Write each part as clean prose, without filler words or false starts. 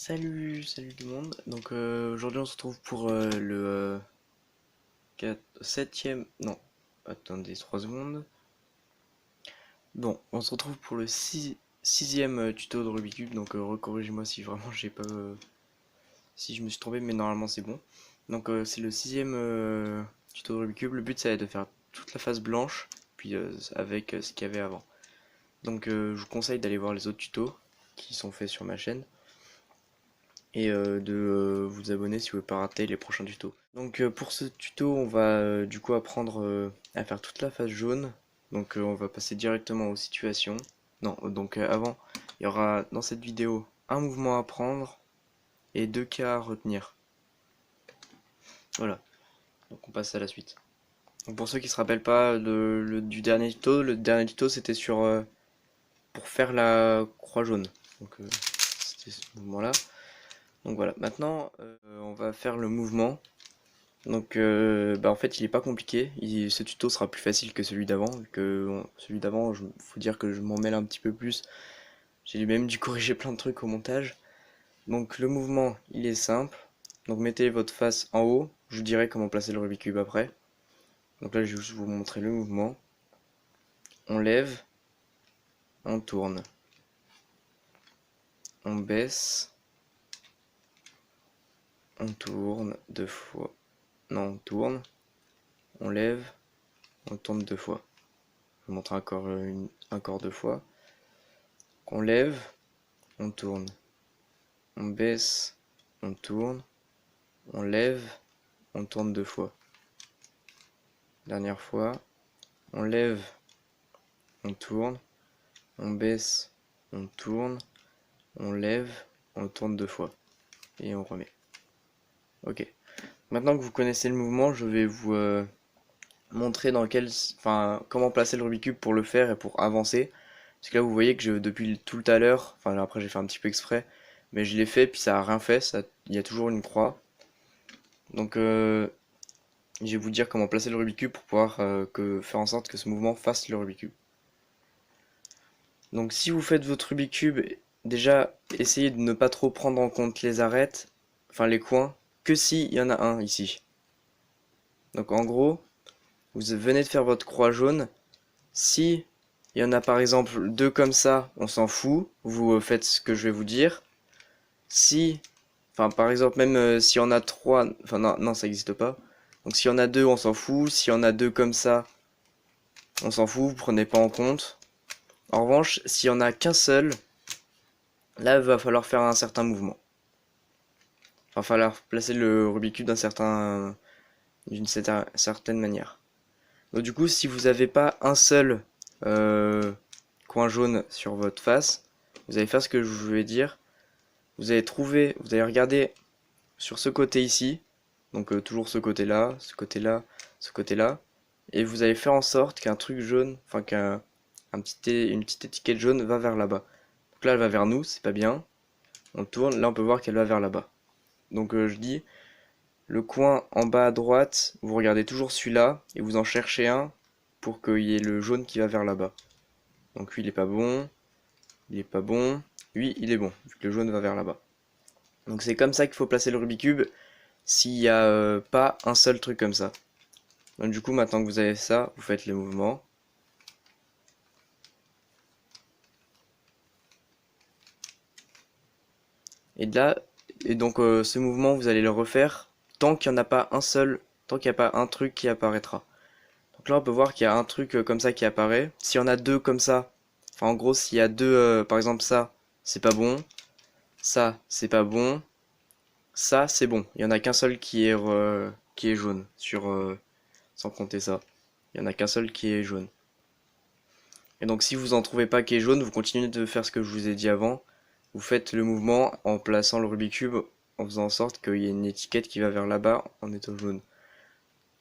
Salut tout le monde. Donc aujourd'hui on se retrouve pour le 7e... Non, attendez 3 secondes. Bon, on se retrouve pour le 6e tuto de Rubik's Cube. Donc recorrigez-moi si vraiment j'ai pas... si je me suis trompé, mais normalement c'est bon. Donc c'est le 6e tuto de Rubik's Cube. Le but ça va être de faire toute la face blanche, puis avec ce qu'il y avait avant. Donc je vous conseille d'aller voir les autres tutos qui sont faits sur ma chaîne et de vous abonner si vous ne voulez pas rater les prochains tutos. Donc pour ce tuto, on va du coup apprendre à faire toute la face jaune. Donc on va passer directement aux situations. Non, donc avant, il y aura dans cette vidéo un mouvement à apprendre et deux cas à retenir. Voilà, donc on passe à la suite. Donc pour ceux qui se rappellent pas du dernier tuto, le dernier tuto c'était sur pour faire la croix jaune. Donc c'était ce mouvement-là. Donc voilà, maintenant on va faire le mouvement. Donc en fait il est pas compliqué, ce tuto sera plus facile que celui d'avant, celui d'avant, faut dire que je m'en mêle un petit peu plus, j'ai même dû corriger plein de trucs au montage. Donc le mouvement il est simple, donc mettez votre face en haut, je vous dirai comment placer le Rubik's Cube après. Donc là je vais juste vous montrer le mouvement, on lève, on tourne, on baisse, on tourne deux fois, non on tourne, on lève, on tourne deux fois. Je vous montre encore deux fois. On lève, on tourne, on baisse, on tourne, on lève, on tourne deux fois. Dernière fois, on lève, on tourne, on baisse, on tourne, on lève, on tourne deux fois. Et on remet. Ok. Maintenant que vous connaissez le mouvement, je vais vous montrer comment placer le Rubik's Cube pour le faire et pour avancer. Parce que là, vous voyez que depuis tout à l'heure, enfin après j'ai fait un petit peu exprès, mais je l'ai fait puis ça a rien fait, il y a toujours une croix. Donc je vais vous dire comment placer le Rubik's Cube pour pouvoir faire en sorte que ce mouvement fasse le Rubik's Cube. Donc si vous faites votre Rubik's Cube, déjà essayez de ne pas trop prendre en compte les arêtes, enfin les coins, que s'il y en a un ici. Donc en gros, vous venez de faire votre croix jaune. Si il y en a par exemple deux comme ça, on s'en fout, vous faites ce que je vais vous dire. Si, enfin par exemple même s'il y en a trois, enfin non ça n'existe pas. Donc s'il y en a deux, on s'en fout. S'il y en a deux comme ça, on s'en fout, vous prenez pas en compte. En revanche, s'il y en a qu'un seul, là il va falloir faire un certain mouvement. Il va falloir placer le Rubik's Cube d'une certaine manière. Donc du coup, si vous n'avez pas un seul coin jaune sur votre face, vous allez faire ce que je vais dire. Vous allez regarder sur ce côté ici, donc toujours ce côté-là, ce côté-là, ce côté-là, et vous allez faire en sorte qu'un truc jaune, enfin une petite étiquette jaune va vers là-bas. Donc là, elle va vers nous, c'est pas bien. On tourne, là on peut voir qu'elle va vers là-bas. Donc je dis, le coin en bas à droite, vous regardez toujours celui-là, et vous en cherchez un pour qu'il y ait le jaune qui va vers là-bas. Donc lui il est pas bon, il est pas bon, lui il est bon, vu que le jaune va vers là-bas. Donc c'est comme ça qu'il faut placer le Rubik's Cube, s'il n'y a pas un seul truc comme ça. Donc du coup maintenant que vous avez ça, vous faites le mouvement. Et là, ce mouvement vous allez le refaire tant qu'il n'y en a pas un seul, tant qu'il n'y a pas un truc qui apparaîtra. Donc là on peut voir qu'il y a un truc comme ça qui apparaît. S'il y en a deux comme ça, enfin en gros s'il y a deux, par exemple ça, c'est pas bon. Ça, c'est pas bon. Ça, c'est bon. Il y en a qu'un seul qui est jaune, sans compter ça. Il y en a qu'un seul qui est jaune. Et donc si vous en trouvez pas qui est jaune, vous continuez de faire ce que je vous ai dit avant. Vous faites le mouvement en plaçant le Rubik's Cube, en faisant en sorte qu'il y ait une étiquette qui va vers là-bas en étant jaune.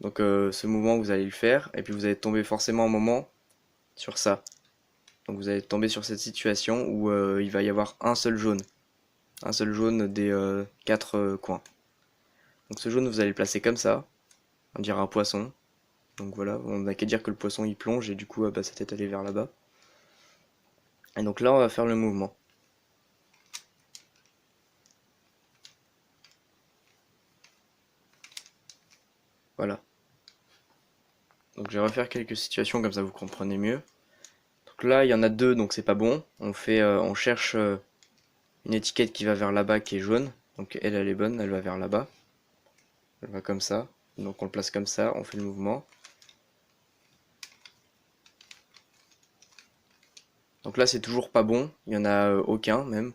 Donc ce mouvement, vous allez le faire, et puis vous allez tomber forcément un moment sur ça. Donc vous allez tomber sur cette situation où il va y avoir un seul jaune. Un seul jaune des quatre coins. Donc ce jaune, vous allez le placer comme ça. On dirait un poisson. Donc voilà, on n'a qu'à dire que le poisson il plonge et du coup sa tête elle est vers là-bas. Et donc là on va faire le mouvement. Voilà. Donc je vais refaire quelques situations comme ça vous comprenez mieux. Donc là il y en a deux, donc c'est pas bon. On cherche une étiquette qui va vers là-bas qui est jaune. Donc elle est bonne, elle va vers là-bas. Elle va comme ça. Donc on le place comme ça, on fait le mouvement. Donc là c'est toujours pas bon, il y en a aucun même.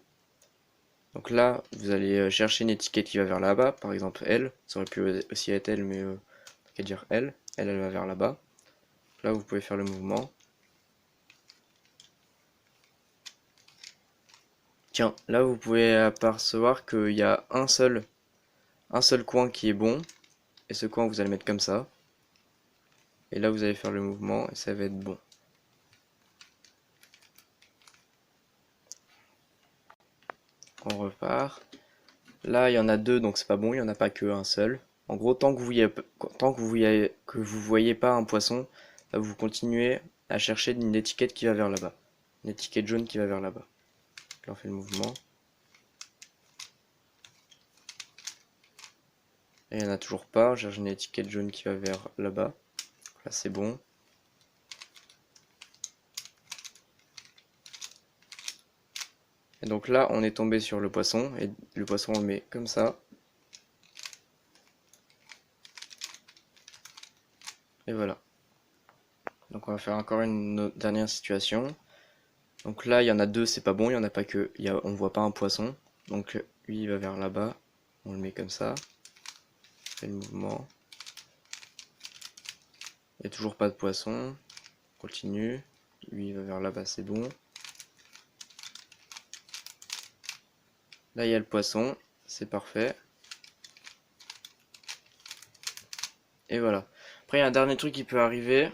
Donc là vous allez chercher une étiquette qui va vers là-bas, par exemple elle. Ça aurait pu aussi être elle, mais qu'à dire elle. Elle va vers là-bas. Là vous pouvez faire le mouvement. Tiens, là vous pouvez apercevoir qu'il y a un seul coin qui est bon, et ce coin vous allez mettre comme ça, et là vous allez faire le mouvement, et ça va être bon. On repart. Là il y en a deux, donc c'est pas bon, il n'y en a pas que un seul. En gros, tant que vous voyez pas un poisson, vous continuez à chercher une étiquette qui va vers là-bas. Une étiquette jaune qui va vers là-bas. Là on fait le mouvement. Et il n'y en a toujours pas, on cherche une étiquette jaune qui va vers là-bas. Là c'est bon. Et donc là, on est tombé sur le poisson, et le poisson on le met comme ça. Et voilà. Donc on va faire encore une dernière situation. Donc là, il y en a deux, c'est pas bon, il y en a pas que, on voit pas un poisson. Donc lui, il va vers là-bas, on le met comme ça. On fait le mouvement. Il n'y a toujours pas de poisson. On continue. Lui, il va vers là-bas, c'est bon. Là, il y a le poisson, c'est parfait. Et voilà. Après, il y a un dernier truc qui peut arriver.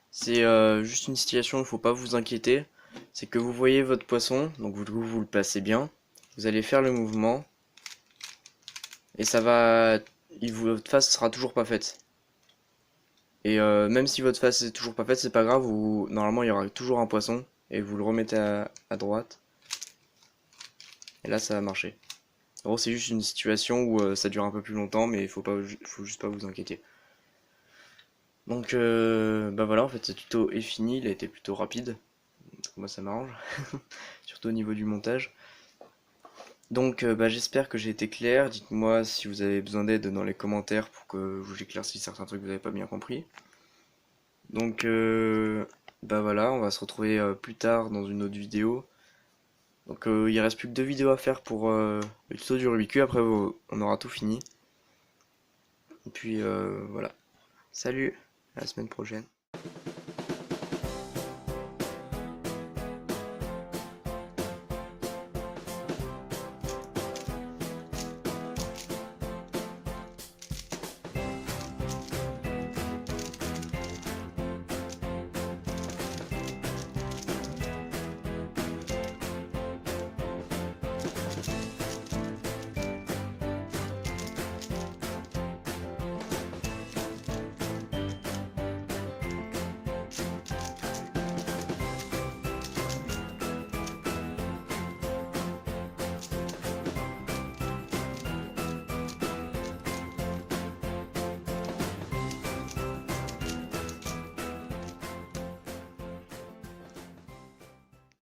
C'est juste une situation où il ne faut pas vous inquiéter. C'est que vous voyez votre poisson, donc vous le placez bien. Vous allez faire le mouvement. Et ça va... votre face sera toujours pas faite. Et même si votre face est toujours pas faite, c'est pas grave. Normalement, il y aura toujours un poisson. Et vous le remettez à droite. Et là, ça va marcher. En gros, c'est juste une situation où ça dure un peu plus longtemps, mais faut juste pas vous inquiéter. Donc, bah voilà, en fait, ce tuto est fini. Il a été plutôt rapide. Moi, ça m'arrange. Surtout au niveau du montage. Donc bah, j'espère que j'ai été clair. Dites-moi si vous avez besoin d'aide dans les commentaires pour que je vous éclaircisse certains trucs que vous n'avez pas bien compris. Donc bah voilà, on va se retrouver plus tard dans une autre vidéo. Donc il reste plus que deux vidéos à faire pour le tuto du Rubik's Cube. Après on aura tout fini. Et puis voilà. Salut, à la semaine prochaine.